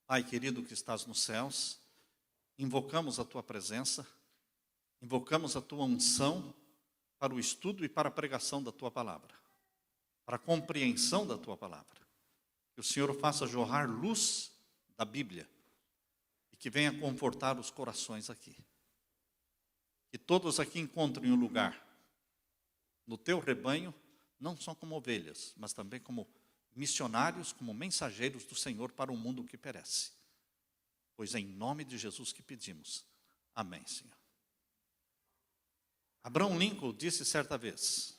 Pai querido que estás nos céus, invocamos a Tua presença, invocamos a Tua unção para o estudo e para a pregação da Tua palavra, para a compreensão da Tua palavra. Que o Senhor faça jorrar luz da Bíblia e que venha confortar os corações aqui. Que todos aqui encontrem um lugar no Teu rebanho, não só como ovelhas, mas também como missionários, como mensageiros do Senhor para o mundo que perece. Pois é em nome de Jesus que pedimos. Amém, Senhor. Abraham Lincoln disse certa vez: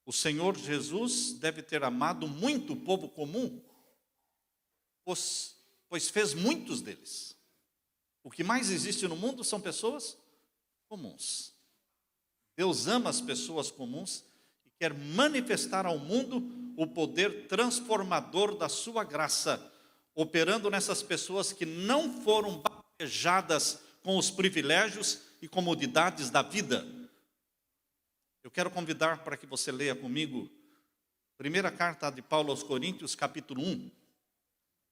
o Senhor Jesus deve ter amado muito o povo comum, pois fez muitos deles. O que mais existe no mundo são pessoas comuns. Deus ama as pessoas comuns e quer manifestar ao mundo o poder transformador da sua graça, operando nessas pessoas que não foram batejadas com os privilégios e comodidades da vida. Eu quero convidar para que você leia comigo primeira carta de Paulo aos Coríntios, capítulo 1.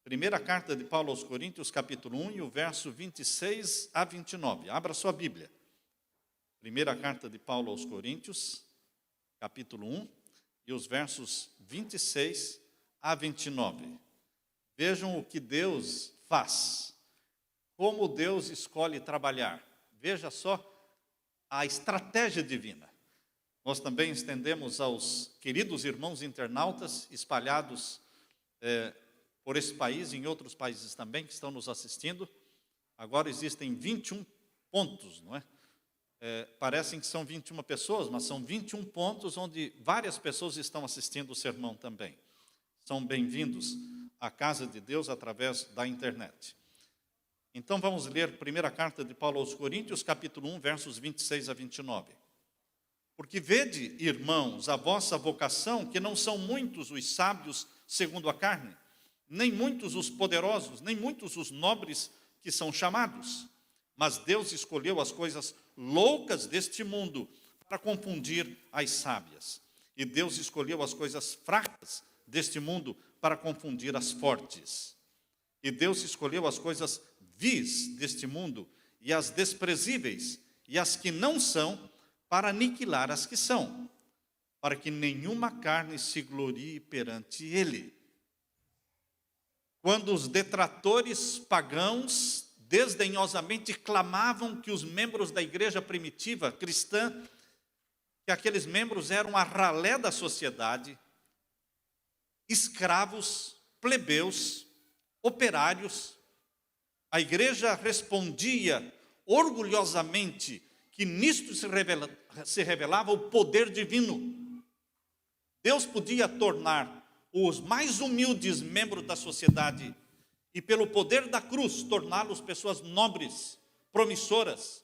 Primeira carta de Paulo aos Coríntios, capítulo 1, e o verso 26 a 29. Abra sua Bíblia. Primeira carta de Paulo aos Coríntios, capítulo 1, e os versos 26 a 29. Vejam o que Deus faz, como Deus escolhe trabalhar. Veja só a estratégia divina. Nós também estendemos aos queridos irmãos internautas espalhados por esse país e em outros países também que estão nos assistindo. Agora existem 21 pontos, não é? Parecem que são 21 pessoas, mas são 21 pontos onde várias pessoas estão assistindo o sermão também. São bem-vindos à casa de Deus através da internet. Então vamos ler a primeira carta de Paulo aos Coríntios, capítulo 1, versos 26 a 29. Porque vede, irmãos, a vossa vocação, que não são muitos os sábios segundo a carne, nem muitos os poderosos, nem muitos os nobres que são chamados. Mas Deus escolheu as coisas loucas deste mundo para confundir as sábias. E Deus escolheu as coisas fracas deste mundo para confundir as fortes. E Deus escolheu as coisas vis deste mundo e as desprezíveis e as que não são para aniquilar as que são, para que nenhuma carne se glorie perante Ele. Quando os detratores pagãos desdenhosamente clamavam que os membros da igreja primitiva cristã, que aqueles membros eram a ralé da sociedade, escravos, plebeus, operários, a igreja respondia orgulhosamente que nisto se revelava o poder divino. Deus podia tornar os mais humildes membros da sociedade e pelo poder da cruz torná-los pessoas nobres, promissoras.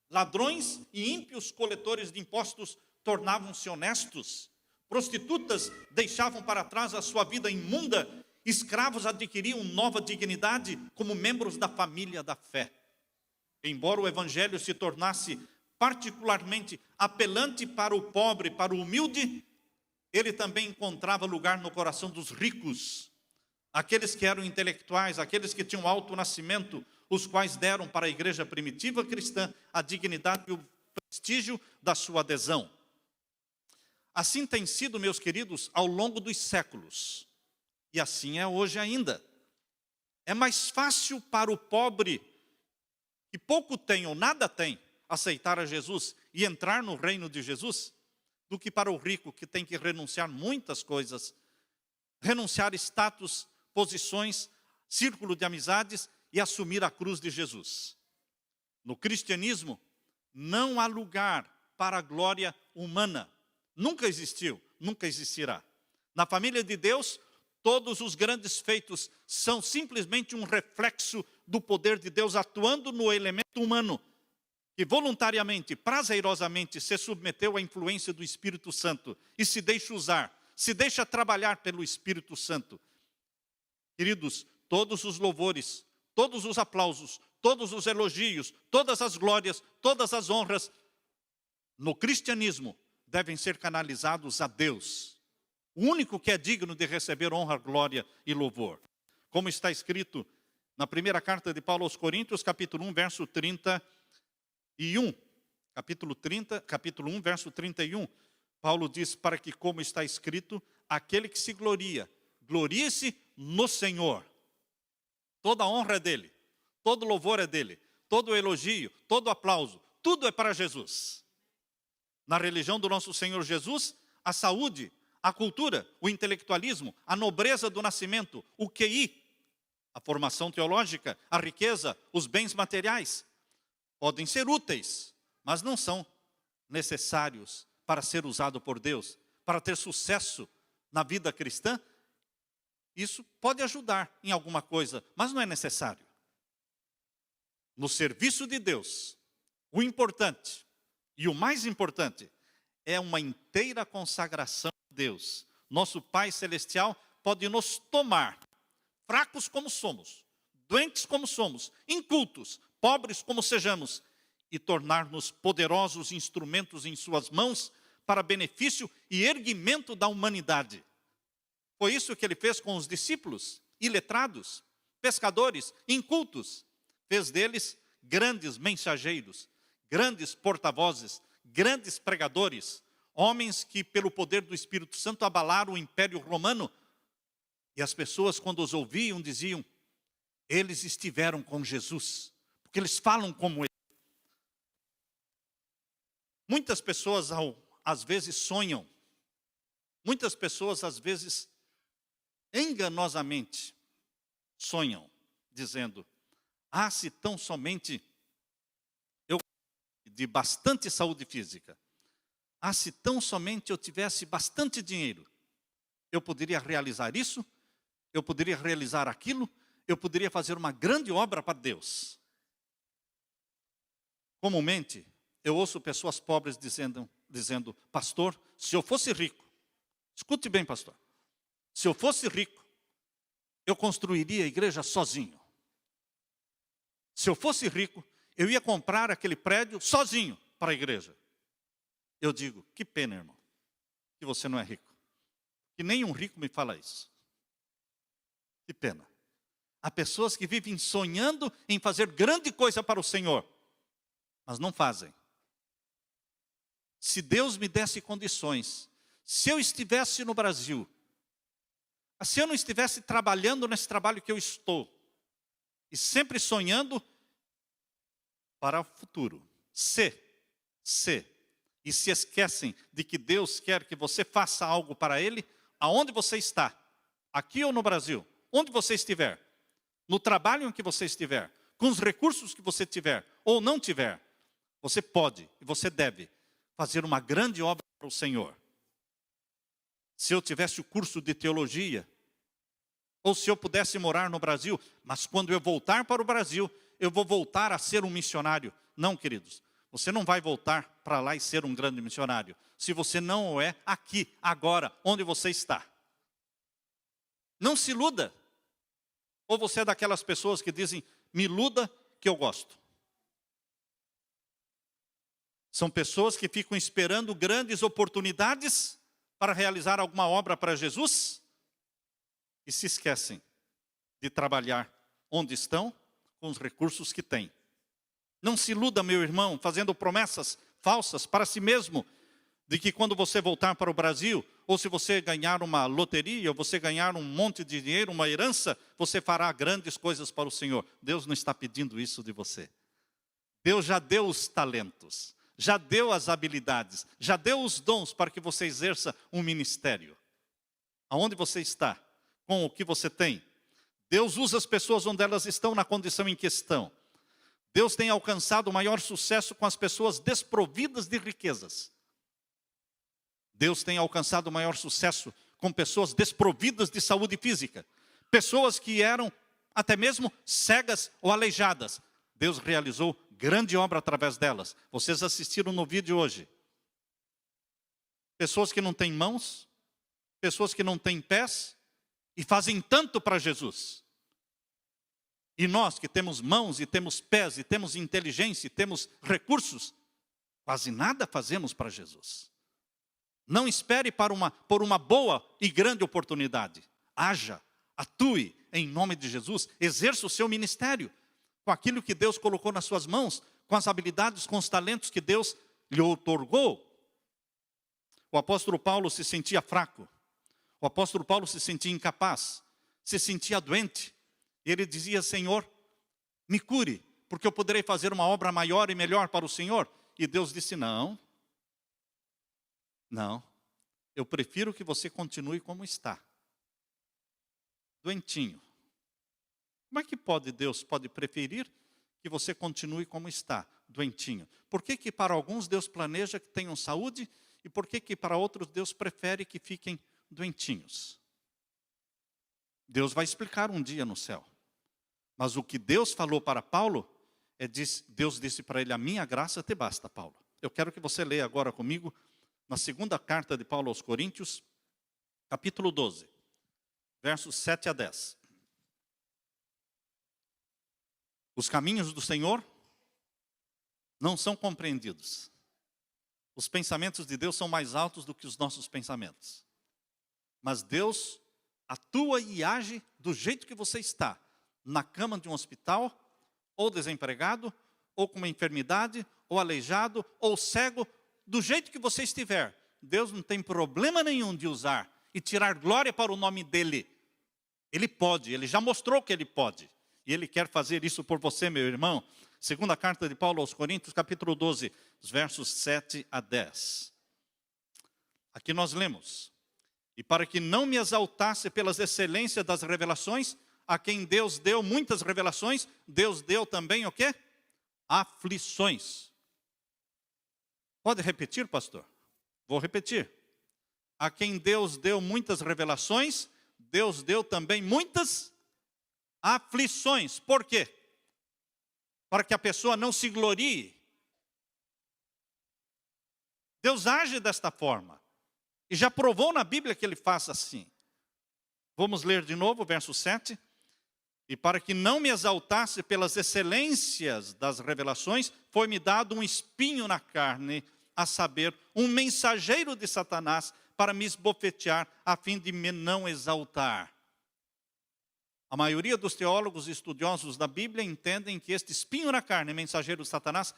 Ladrões e ímpios coletores de impostos tornavam-se honestos. Prostitutas deixavam para trás a sua vida imunda. Escravos adquiriam nova dignidade como membros da família da fé. Embora o evangelho se tornasse particularmente apelante para o pobre, para o humilde, ele também encontrava lugar no coração dos ricos, aqueles que eram intelectuais, aqueles que tinham alto nascimento, os quais deram para a igreja primitiva cristã a dignidade e o prestígio da sua adesão. Assim tem sido, meus queridos, ao longo dos séculos. E assim é hoje ainda. É mais fácil para o pobre, que pouco tem ou nada tem, aceitar a Jesus e entrar no reino de Jesus, do que para o rico, que tem que renunciar muitas coisas, renunciar status, posições, círculo de amizades e assumir a cruz de Jesus. No cristianismo, não há lugar para a glória humana. Nunca existiu, nunca existirá. Na família de Deus, todos os grandes feitos são simplesmente um reflexo do poder de Deus atuando no elemento humano, que voluntariamente, prazerosamente se submeteu à influência do Espírito Santo e se deixa usar, se deixa trabalhar pelo Espírito Santo. Queridos, todos os louvores, todos os aplausos, todos os elogios, todas as glórias, todas as honras no cristianismo devem ser canalizados a Deus, o único que é digno de receber honra, glória e louvor. Como está escrito Na primeira carta de Paulo aos Coríntios, capítulo 1, verso 31. Capítulo 1, verso 31. Paulo diz, para que, como está escrito, aquele que se gloria, glorie-se no Senhor. Toda a honra é dele, todo louvor é dele, todo elogio, todo aplauso, tudo é para Jesus. Na religião do nosso Senhor Jesus, a saúde, a cultura, o intelectualismo, a nobreza do nascimento, o QI, a formação teológica, a riqueza, os bens materiais, podem ser úteis, mas não são necessários para ser usado por Deus, para ter sucesso na vida cristã. Isso pode ajudar em alguma coisa, mas não é necessário. No serviço de Deus, o importante e o mais importante é uma inteira consagração a Deus. Nosso Pai Celestial pode nos tomar, fracos como somos, doentes como somos, incultos, pobres como sejamos, e tornar-nos poderosos instrumentos em suas mãos para benefício e erguimento da humanidade. Foi isso que ele fez com os discípulos, iletrados, pescadores, incultos. Fez deles grandes mensageiros, grandes porta-vozes, grandes pregadores, homens que pelo poder do Espírito Santo abalaram o Império Romano. E as pessoas, quando os ouviam, diziam, eles estiveram com Jesus, porque eles falam como ele. Muitas pessoas, às vezes, sonham. Muitas pessoas, às vezes, enganosamente, sonham, dizendo, se tão somente eu de bastante saúde física, se tão somente eu tivesse bastante dinheiro, eu poderia realizar isso, eu poderia realizar aquilo, eu poderia fazer uma grande obra para Deus. Comumente, eu ouço pessoas pobres dizendo, pastor, se eu fosse rico, escute bem, pastor, se eu fosse rico, eu construiria a igreja sozinho. Se eu fosse rico, eu ia comprar aquele prédio sozinho para a igreja. Eu digo, que pena, irmão, que você não é rico. Que nenhum rico me fala isso. Que pena. Há pessoas que vivem sonhando em fazer grande coisa para o Senhor, mas não fazem. Se Deus me desse condições, se eu estivesse no Brasil, se eu não estivesse trabalhando nesse trabalho que eu estou, e sempre sonhando para o futuro, e se esquecem de que Deus quer que você faça algo para Ele, aonde você está, aqui ou no Brasil, onde você estiver, no trabalho em que você estiver, com os recursos que você tiver ou não tiver, você pode e você deve fazer uma grande obra para o Senhor. Se eu tivesse o curso de teologia, ou se eu pudesse morar no Brasil, mas quando eu voltar para o Brasil, eu vou voltar a ser um missionário. Não, queridos, você não vai voltar para lá e ser um grande missionário, se você não o é aqui, agora, onde você está. Não se iluda. Ou você é daquelas pessoas que dizem, me iluda que eu gosto. São pessoas que ficam esperando grandes oportunidades para realizar alguma obra para Jesus e se esquecem de trabalhar onde estão com os recursos que têm. Não se iluda, meu irmão, fazendo promessas falsas para si mesmo, de que quando você voltar para o Brasil, ou se você ganhar uma loteria, ou você ganhar um monte de dinheiro, uma herança, você fará grandes coisas para o Senhor. Deus não está pedindo isso de você. Deus já deu os talentos, já deu as habilidades, já deu os dons para que você exerça um ministério. Aonde você está, com o que você tem. Deus usa as pessoas onde elas estão na condição em que estão. Deus tem alcançado o maior sucesso com as pessoas desprovidas de riquezas. Deus tem alcançado o maior sucesso com pessoas desprovidas de saúde física. Pessoas que eram até mesmo cegas ou aleijadas. Deus realizou grande obra através delas. Vocês assistiram no vídeo hoje. Pessoas que não têm mãos, pessoas que não têm pés e fazem tanto para Jesus. E nós que temos mãos e temos pés e temos inteligência e temos recursos, quase nada fazemos para Jesus. Não espere por uma boa e grande oportunidade. Haja, atue, em nome de Jesus. Exerça o seu ministério com aquilo que Deus colocou nas suas mãos, com as habilidades, com os talentos que Deus lhe outorgou. O apóstolo Paulo se sentia fraco. O apóstolo Paulo se sentia incapaz, se sentia doente. E ele dizia: Senhor, me cure, porque eu poderei fazer uma obra maior e melhor para o Senhor. E Deus disse: não, eu prefiro que você continue como está, doentinho. Como é que Deus pode preferir que você continue como está, doentinho? Por que para alguns Deus planeja que tenham saúde e por que para outros Deus prefere que fiquem doentinhos? Deus vai explicar um dia no céu. Mas o que Deus falou para Paulo, Deus disse para ele: a minha graça te basta, Paulo. Eu quero que você leia agora comigo, na segunda carta de Paulo aos Coríntios, capítulo 12, versos 7 a 10. Os caminhos do Senhor não são compreendidos. Os pensamentos de Deus são mais altos do que os nossos pensamentos. Mas Deus atua e age do jeito que você está, na cama de um hospital, ou desempregado, ou com uma enfermidade, ou aleijado, ou cego, do jeito que você estiver. Deus não tem problema nenhum de usar e tirar glória para o nome dEle. Ele pode, Ele já mostrou que Ele pode. E Ele quer fazer isso por você, meu irmão. Segunda carta de Paulo aos Coríntios, capítulo 12, versos 7 a 10. Aqui nós lemos: e para que não me exaltasse pelas excelências das revelações, a quem Deus deu muitas revelações, Deus deu também o quê? Aflições. Pode repetir, pastor? Vou repetir. A quem Deus deu muitas revelações, Deus deu também muitas aflições. Por quê? Para que a pessoa não se glorie. Deus age desta forma. E já provou na Bíblia que Ele faz assim. Vamos ler de novo o verso 7. E para que não me exaltasse pelas excelências das revelações, foi-me dado um espinho na carne, a saber, um mensageiro de Satanás, para me esbofetear, a fim de me não exaltar. A maioria dos teólogos e estudiosos da Bíblia entendem que este espinho na carne, mensageiro de Satanás,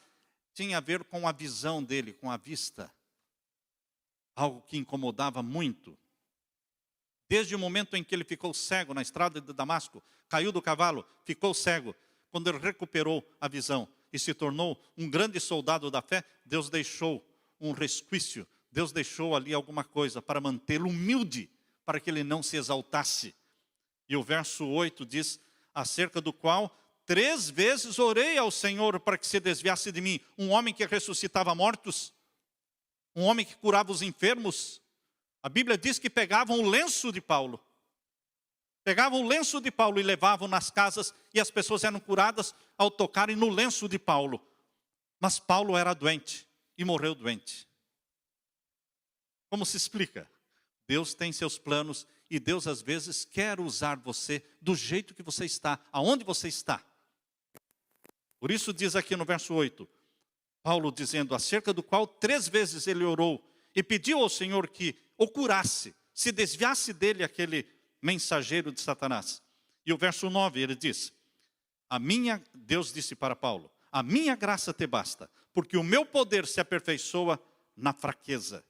tinha a ver com a visão dele, com a vista. Algo que incomodava muito. Desde o momento em que ele ficou cego na estrada de Damasco, caiu do cavalo, ficou cego. Quando ele recuperou a visão e se tornou um grande soldado da fé, Deus deixou um resquício, Deus deixou ali alguma coisa para mantê-lo humilde, para que ele não se exaltasse. E o verso 8 diz: acerca do qual 3 vezes orei ao Senhor para que se desviasse de mim. Um homem que ressuscitava mortos, um homem que curava os enfermos. A Bíblia diz que pegavam o lenço de Paulo. Pegavam o lenço de Paulo e levavam nas casas, e as pessoas eram curadas ao tocarem no lenço de Paulo. Mas Paulo era doente e morreu doente. Como se explica? Deus tem seus planos e Deus às vezes quer usar você do jeito que você está, aonde você está. Por isso diz aqui no verso 8, Paulo dizendo: acerca do qual 3 vezes ele orou e pediu ao Senhor que o curasse, se desviasse dele aquele mensageiro de Satanás. E o verso 9 ele diz: Deus disse para Paulo: a minha graça te basta, porque o meu poder se aperfeiçoa na fraqueza.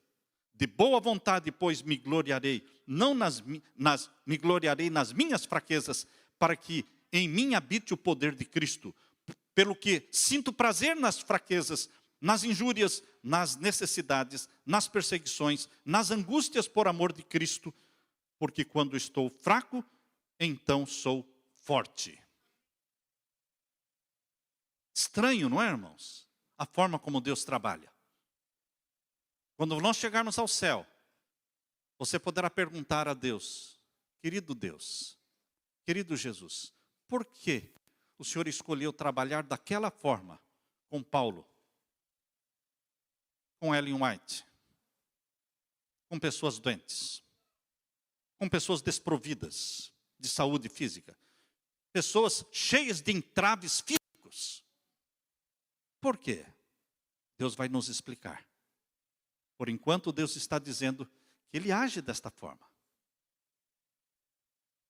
De boa vontade, pois, me gloriarei, me gloriarei nas minhas fraquezas, para que em mim habite o poder de Cristo. Pelo que sinto prazer nas fraquezas, nas injúrias, nas necessidades, nas perseguições, nas angústias por amor de Cristo, porque quando estou fraco, então sou forte. Estranho, não é, irmãos? A forma como Deus trabalha. Quando nós chegarmos ao céu, você poderá perguntar a Deus: querido Jesus, por que o Senhor escolheu trabalhar daquela forma com Paulo, com Ellen White, com pessoas doentes, com pessoas desprovidas de saúde física, pessoas cheias de entraves físicos? Por quê? Deus vai nos explicar. Por enquanto, Deus está dizendo que Ele age desta forma.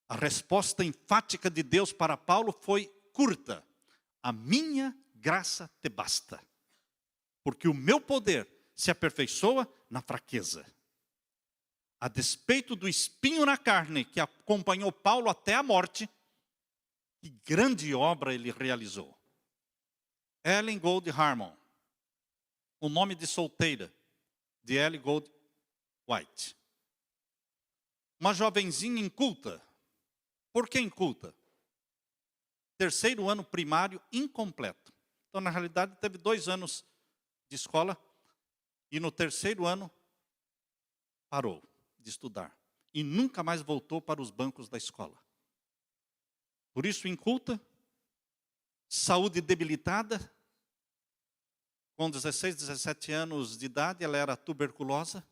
A resposta enfática de Deus para Paulo foi curta: a minha graça te basta, porque o meu poder se aperfeiçoa na fraqueza. A despeito do espinho na carne que acompanhou Paulo até a morte, que grande obra ele realizou. Ellen Gold Harmon, o nome de solteira de Ellen Gold White. Uma jovenzinha inculta. Por que inculta? Terceiro ano primário incompleto. Então, na realidade, teve 2 anos de escola e no terceiro ano parou de estudar. E nunca mais voltou para os bancos da escola. Por isso, inculta, saúde debilitada. Com 16, 17 anos de idade, ela era tuberculosa.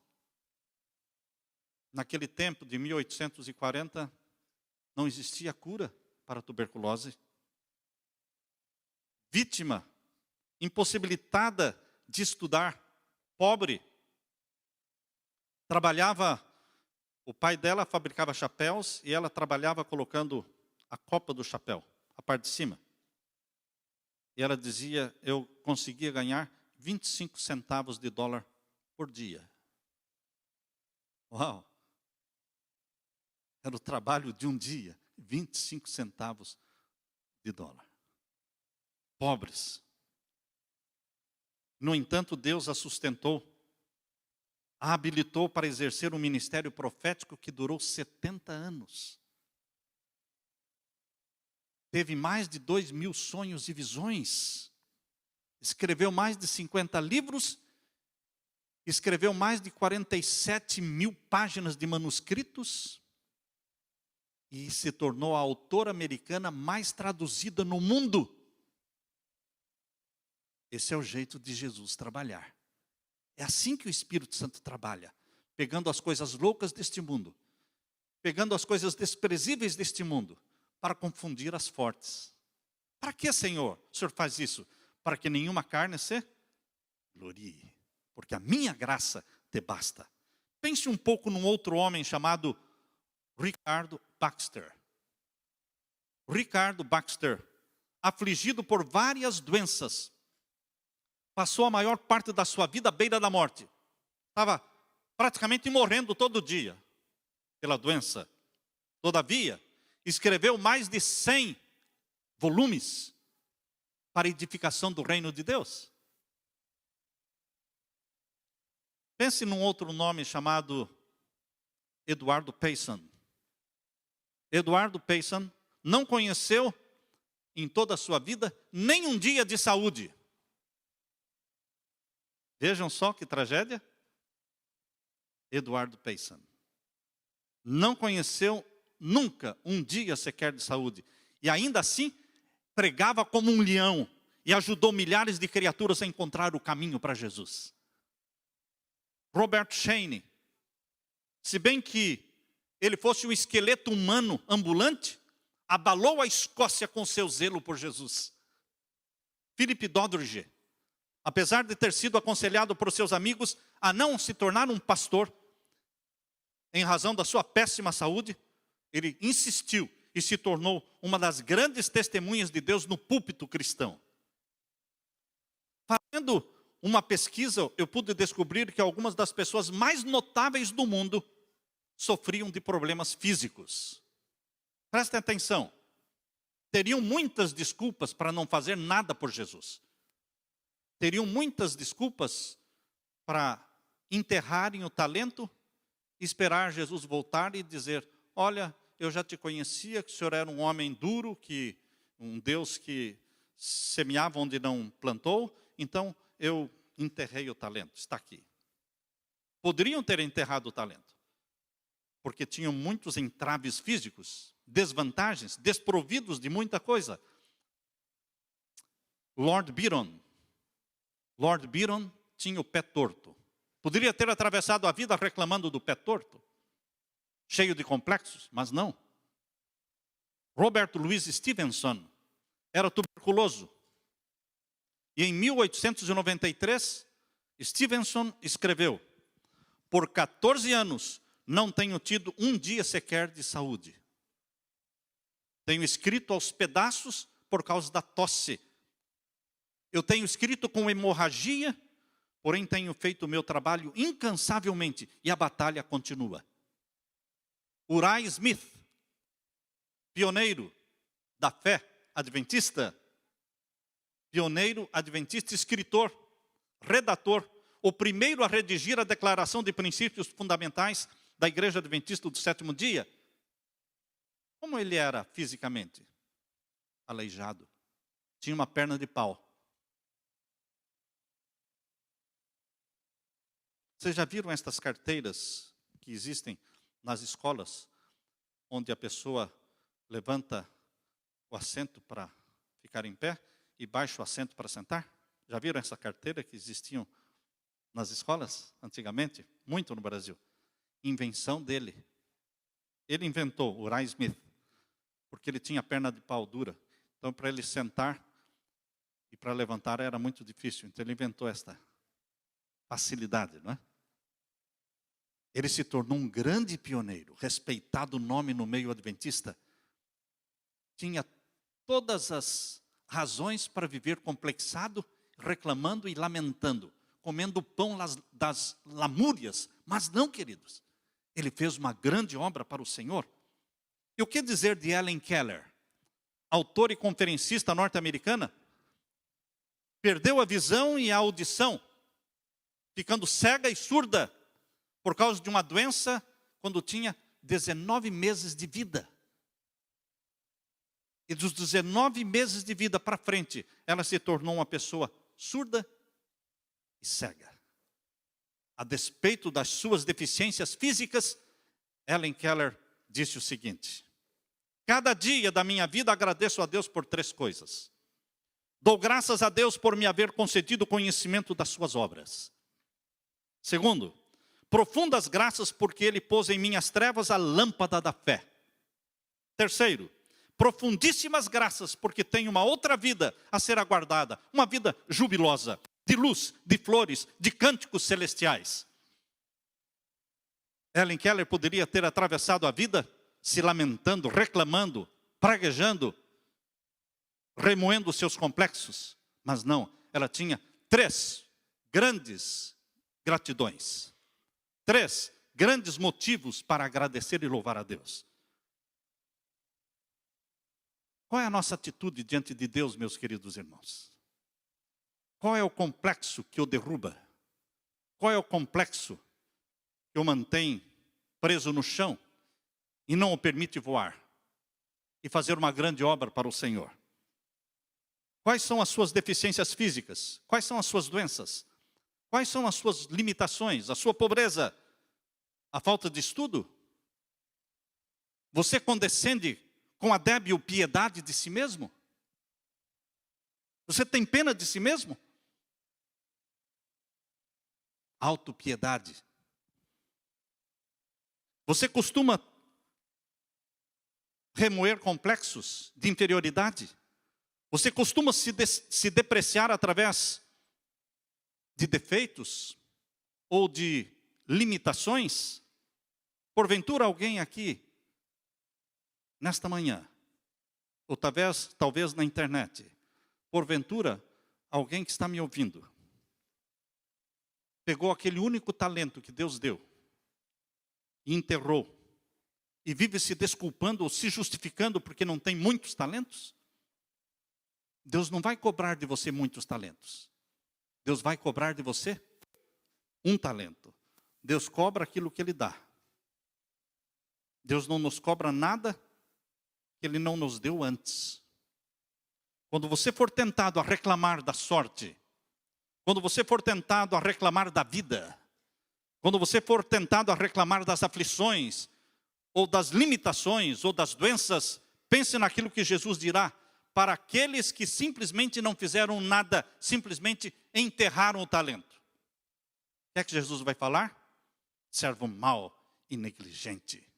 Naquele tempo de 1840, não existia cura para a tuberculose. Vítima, impossibilitada de estudar, pobre. Trabalhava, o pai dela fabricava chapéus e ela trabalhava colocando a copa do chapéu, a parte de cima. E ela dizia, eu conseguia ganhar 25 centavos de dólar por dia. Uau! Era o trabalho de um dia, 25 centavos de dólar. Pobres. No entanto, Deus a sustentou, a habilitou para exercer um ministério profético que durou 70 anos. Teve mais de 2.000 sonhos e visões. Escreveu mais de 50 livros. Escreveu mais de 47.000 páginas de manuscritos. E se tornou a autora americana mais traduzida no mundo. Esse é o jeito de Jesus trabalhar. É assim que o Espírito Santo trabalha. Pegando as coisas loucas deste mundo. Pegando as coisas desprezíveis deste mundo. Para confundir as fortes. Para que, Senhor, o Senhor faz isso? Para que nenhuma carne se glorie. Porque a minha graça te basta. Pense um pouco num outro homem chamado Ricardo Baxter. Ricardo Baxter, afligido por várias doenças, passou a maior parte da sua vida à beira da morte. Estava praticamente morrendo todo dia pela doença. Todavia, escreveu mais de 100 volumes para a edificação do reino de Deus. Pense num outro nome chamado Eduardo Payson. Eduardo Payson não conheceu em toda a sua vida nem um dia de saúde. Vejam só que tragédia. Eduardo Payson não conheceu nunca um dia sequer de saúde. E ainda assim, pregava como um leão. E ajudou milhares de criaturas a encontrar o caminho para Jesus. Robert Shane. Se bem que ele fosse um esqueleto humano ambulante, abalou a Escócia com seu zelo por Jesus. Philip Doddridge. Apesar de ter sido aconselhado por seus amigos a não se tornar um pastor, em razão da sua péssima saúde, ele insistiu e se tornou uma das grandes testemunhas de Deus no púlpito cristão. Fazendo uma pesquisa, eu pude descobrir que algumas das pessoas mais notáveis do mundo sofriam de problemas físicos. Prestem atenção. Teriam muitas desculpas para não fazer nada por Jesus. Teriam muitas desculpas para enterrarem o talento, esperar Jesus voltar e dizer, olha, eu já te conhecia, que o senhor era um homem duro, um Deus que semeava onde não plantou, então eu enterrei o talento, está aqui. Poderiam ter enterrado o talento, porque tinham muitos entraves físicos, desvantagens, desprovidos de muita coisa. Lord Byron tinha o pé torto. Poderia ter atravessado a vida reclamando do pé torto, cheio de complexos, mas não. Robert Louis Stevenson era tuberculoso. E em 1893, Stevenson escreveu, por 14 anos não tenho tido um dia sequer de saúde. Tenho escrito aos pedaços por causa da tosse. Eu tenho escrito com hemorragia, porém tenho feito o meu trabalho incansavelmente e a batalha continua. Uriah Smith, pioneiro da fé adventista, escritor, redator, o primeiro a redigir a Declaração de Princípios Fundamentais da Igreja Adventista do Sétimo Dia. Como ele era fisicamente? Aleijado. Tinha uma perna de pau. Vocês já viram estas carteiras que existem nas escolas, onde a pessoa levanta o assento para ficar em pé e baixa o assento para sentar? Já viram essa carteira que existiam nas escolas antigamente? Muito no Brasil. Invenção dele. Ele inventou, Uriah Smith, porque ele tinha a perna de pau dura. Então, para ele sentar e para levantar era muito difícil. Então, ele inventou esta facilidade, não é? Ele se tornou um grande pioneiro, respeitado nome no meio adventista. Tinha todas as razões para viver complexado, reclamando e lamentando, comendo o pão das lamúrias. Mas não, queridos, ele fez uma grande obra para o Senhor. E o que dizer de Helen Keller, autora e conferencista norte-americana? Perdeu a visão e a audição, ficando cega e surda, por causa de uma doença, quando tinha 19 meses de vida. E dos 19 meses de vida para frente, ela se tornou uma pessoa surda e cega. A despeito das suas deficiências físicas, Helen Keller disse o seguinte: cada dia da minha vida agradeço a Deus por 3 coisas. Dou graças a Deus por me haver concedido conhecimento das suas obras. Segundo, profundas graças porque Ele pôs em minhas trevas a lâmpada da fé. Terceiro, profundíssimas graças porque tenho uma outra vida a ser aguardada. Uma vida jubilosa, de luz, de flores, de cânticos celestiais. Helen Keller poderia ter atravessado a vida se lamentando, reclamando, praguejando, remoendo os seus complexos. Mas não, ela tinha 3 grandes gratidões. 3 grandes motivos para agradecer e louvar a Deus. Qual é a nossa atitude diante de Deus, meus queridos irmãos? Qual é o complexo que o derruba? Qual é o complexo que o mantém preso no chão e não o permite voar e fazer uma grande obra para o Senhor? Quais são as suas deficiências físicas? Quais são as suas doenças? Quais são as suas limitações? A sua pobreza? A falta de estudo? Você condescende com a débil piedade de si mesmo? Você tem pena de si mesmo? Autopiedade. Você costuma remoer complexos de inferioridade? Você costuma se depreciar através de defeitos ou de limitações? Porventura alguém aqui, nesta manhã, ou talvez na internet, porventura alguém que está me ouvindo, pegou aquele único talento que Deus deu e enterrou, e vive se desculpando ou se justificando porque não tem muitos talentos? Deus não vai cobrar de você muitos talentos. Deus vai cobrar de você um talento. Deus cobra aquilo que Ele dá. Deus não nos cobra nada que Ele não nos deu antes. Quando você for tentado a reclamar da sorte, quando você for tentado a reclamar da vida, quando você for tentado a reclamar das aflições, ou das limitações, ou das doenças, pense naquilo que Jesus dirá para aqueles que simplesmente não fizeram nada, simplesmente enterraram o talento. O que é que Jesus vai falar? Servo mau e negligente.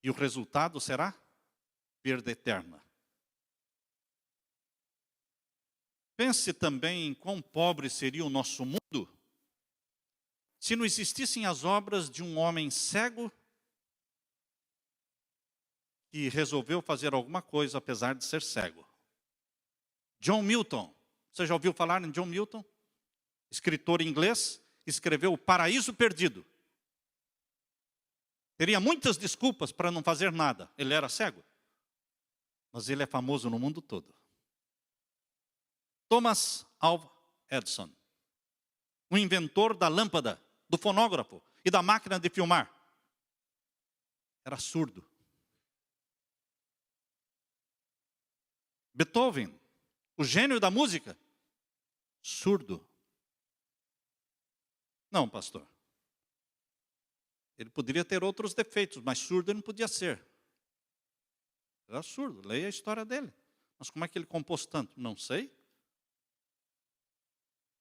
E o resultado será perda eterna. Pense também em quão pobre seria o nosso mundo se não existissem as obras de um homem cego que resolveu fazer alguma coisa apesar de ser cego. John Milton, você já ouviu falar em John Milton? Escritor inglês, escreveu O Paraíso Perdido. Teria muitas desculpas para não fazer nada, ele era cego. Mas ele é famoso no mundo todo. Thomas Alva Edison, o inventor da lâmpada, do fonógrafo e da máquina de filmar, era surdo. Beethoven, o gênio da música, surdo. Não, pastor. Ele poderia ter outros defeitos, mas surdo ele não podia ser. Era surdo, leia a história dele. Mas como é que ele compôs tanto? Não sei.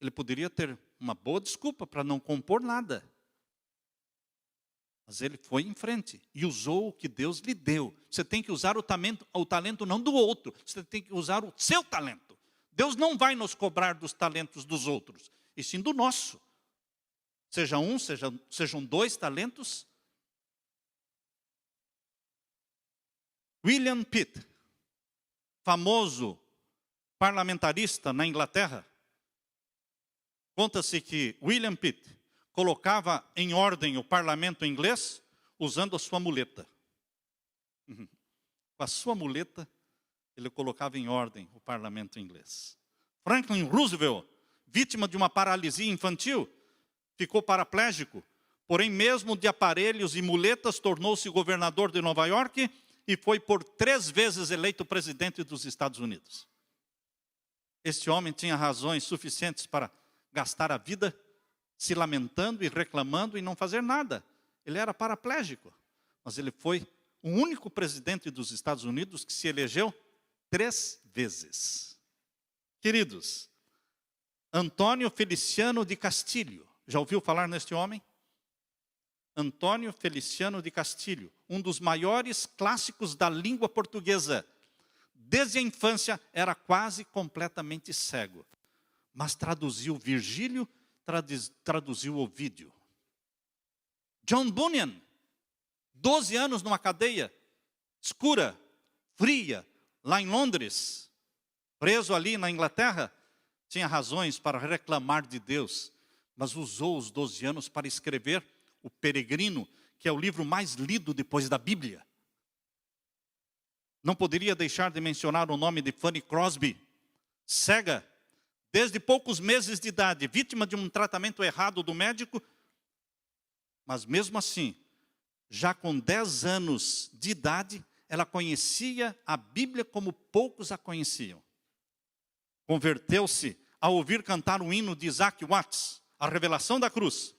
Ele poderia ter uma boa desculpa para não compor nada. Mas ele foi em frente e usou o que Deus lhe deu. Você tem que usar o talento não do outro. Você tem que usar o seu talento. Deus não vai nos cobrar dos talentos dos outros, e sim do nosso. Seja um, sejam dois talentos. William Pitt, famoso parlamentarista na Inglaterra. Conta-se que William Pitt colocava em ordem o parlamento inglês usando a sua muleta. Com a sua muleta, ele colocava em ordem o parlamento inglês. Franklin Roosevelt, vítima de uma paralisia infantil, ficou paraplégico, porém mesmo de aparelhos e muletas, tornou-se governador de Nova York e foi por 3 vezes eleito presidente dos Estados Unidos. Este homem tinha razões suficientes para gastar a vida se lamentando e reclamando e não fazer nada. Ele era paraplégico, mas ele foi o único presidente dos Estados Unidos que se elegeu 3 vezes. Queridos, Antônio Feliciano de Castilho, já ouviu falar neste homem? Antônio Feliciano de Castilho, um dos maiores clássicos da língua portuguesa. Desde a infância era quase completamente cego, mas traduziu Virgílio, traduziu Ovídio. John Bunyan, 12 anos numa cadeia escura, fria, lá em Londres, preso ali na Inglaterra, tinha razões para reclamar de Deus, mas usou os 12 anos para escrever O Peregrino, que é o livro mais lido depois da Bíblia. Não poderia deixar de mencionar o nome de Fanny Crosby, cega, desde poucos meses de idade, vítima de um tratamento errado do médico, mas mesmo assim, já com 10 anos de idade, ela conhecia a Bíblia como poucos a conheciam. Converteu-se ao ouvir cantar o hino de Isaac Watts, A Revelação da Cruz.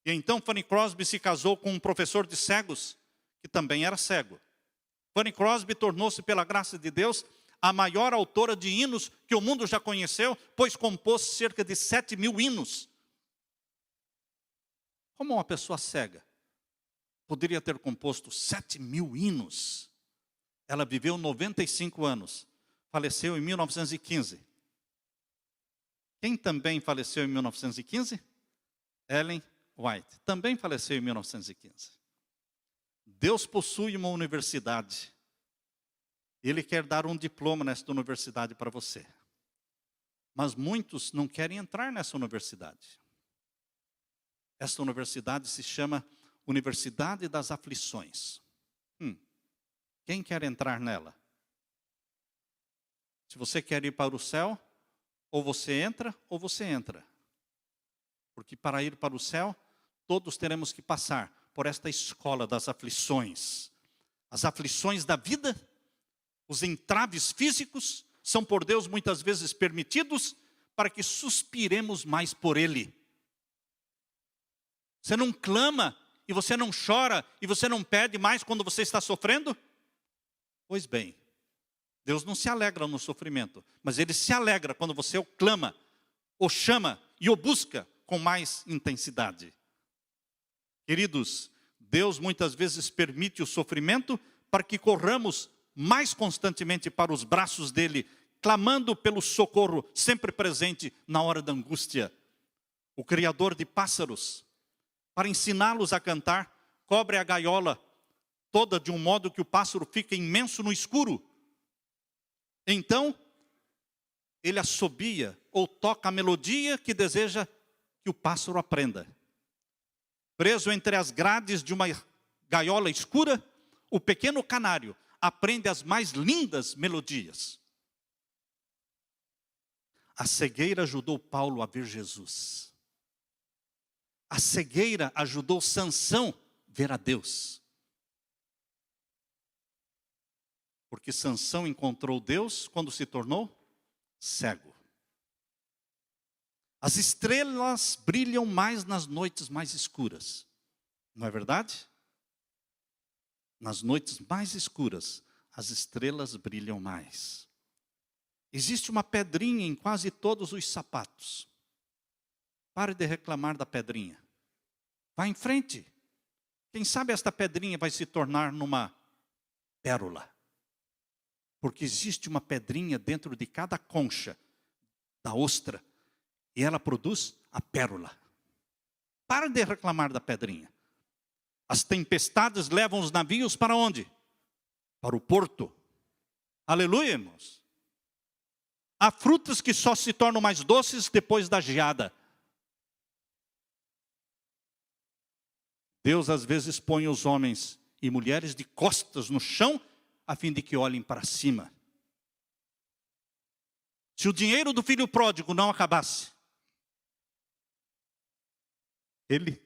E então Fanny Crosby se casou com um professor de cegos, que também era cego. Fanny Crosby tornou-se, pela graça de Deus, a maior autora de hinos que o mundo já conheceu, pois compôs cerca de 7.000 hinos. Como uma pessoa cega poderia ter composto 7.000 hinos? Ela viveu 95 anos, faleceu em 1915. Quem também faleceu em 1915? Ellen White, também faleceu em 1915. Deus possui uma universidade. Ele quer dar um diploma nesta universidade para você. Mas muitos não querem entrar nessa universidade. Esta universidade se chama Universidade das Aflições. Quem quer entrar nela? Se você quer ir para o céu, ou você entra, ou você entra. Porque para ir para o céu, todos teremos que passar por esta escola das aflições. As aflições da vida, os entraves físicos, são por Deus muitas vezes permitidos para que suspiremos mais por Ele. Você não clama, e você não chora, e você não pede mais quando você está sofrendo? Pois bem, Deus não se alegra no sofrimento, mas Ele se alegra quando você o clama, o chama e o busca com mais intensidade. Queridos, Deus muitas vezes permite o sofrimento para que corramos mais constantemente para os braços dEle, clamando pelo socorro sempre presente na hora da angústia. O Criador de pássaros, para ensiná-los a cantar, cobre a gaiola toda de um modo que o pássaro fica imenso no escuro. Então, ele assobia ou toca a melodia que deseja que o pássaro aprenda. Preso entre as grades de uma gaiola escura, o pequeno canário aprende as mais lindas melodias. A cegueira ajudou Paulo a ver Jesus. A cegueira ajudou Sansão a ver a Deus. Porque Sansão encontrou Deus quando se tornou cego. As estrelas brilham mais nas noites mais escuras. Não é verdade? Nas noites mais escuras, as estrelas brilham mais. Existe uma pedrinha em quase todos os sapatos. Pare de reclamar da pedrinha. Vá em frente. Quem sabe esta pedrinha vai se tornar numa pérola. Porque existe uma pedrinha dentro de cada concha da ostra. E ela produz a pérola. Pare de reclamar da pedrinha. As tempestades levam os navios para onde? Para o porto. Aleluia, irmãos. Há frutas que só se tornam mais doces depois da geada. Deus às vezes põe os homens e mulheres de costas no chão, a fim de que olhem para cima. Se o dinheiro do filho pródigo não acabasse, ele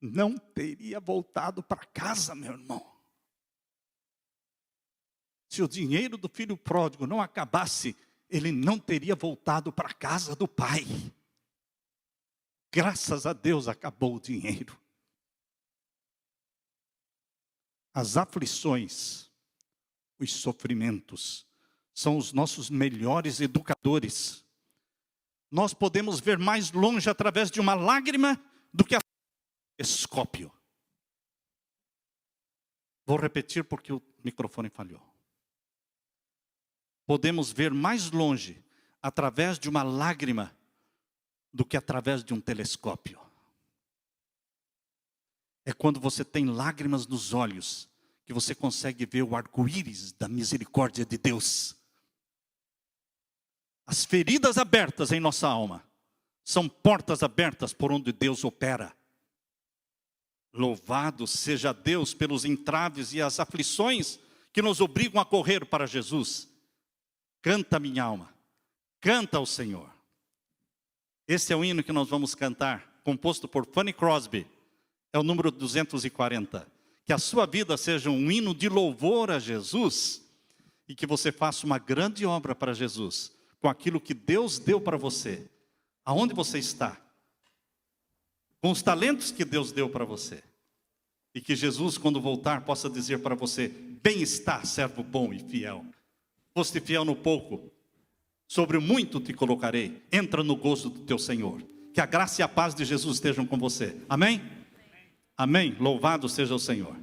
não teria voltado para casa, meu irmão. Se o dinheiro do filho pródigo não acabasse, ele não teria voltado para a casa do pai. Graças a Deus acabou o dinheiro. As aflições, os sofrimentos, são os nossos melhores educadores. Nós podemos ver mais longe através de uma lágrima do que a telescópio. Vou repetir porque o microfone falhou. Podemos ver mais longe através de uma lágrima do que através de um telescópio. É quando você tem lágrimas nos olhos que você consegue ver o arco-íris da misericórdia de Deus. As feridas abertas em nossa alma são portas abertas por onde Deus opera. Louvado seja Deus pelos entraves e as aflições que nos obrigam a correr para Jesus. Canta, minha alma, canta ao Senhor. Esse é o hino que nós vamos cantar, composto por Fanny Crosby. É o número 240. Que a sua vida seja um hino de louvor a Jesus e que você faça uma grande obra para Jesus, com aquilo que Deus deu para você. Aonde você está? Com os talentos que Deus deu para você. E que Jesus, quando voltar, possa dizer para você: bem está, servo bom e fiel. Foste fiel no pouco, sobre o muito te colocarei. Entra no gozo do teu Senhor. Que a graça e a paz de Jesus estejam com você. Amém? Amém. Louvado seja o Senhor.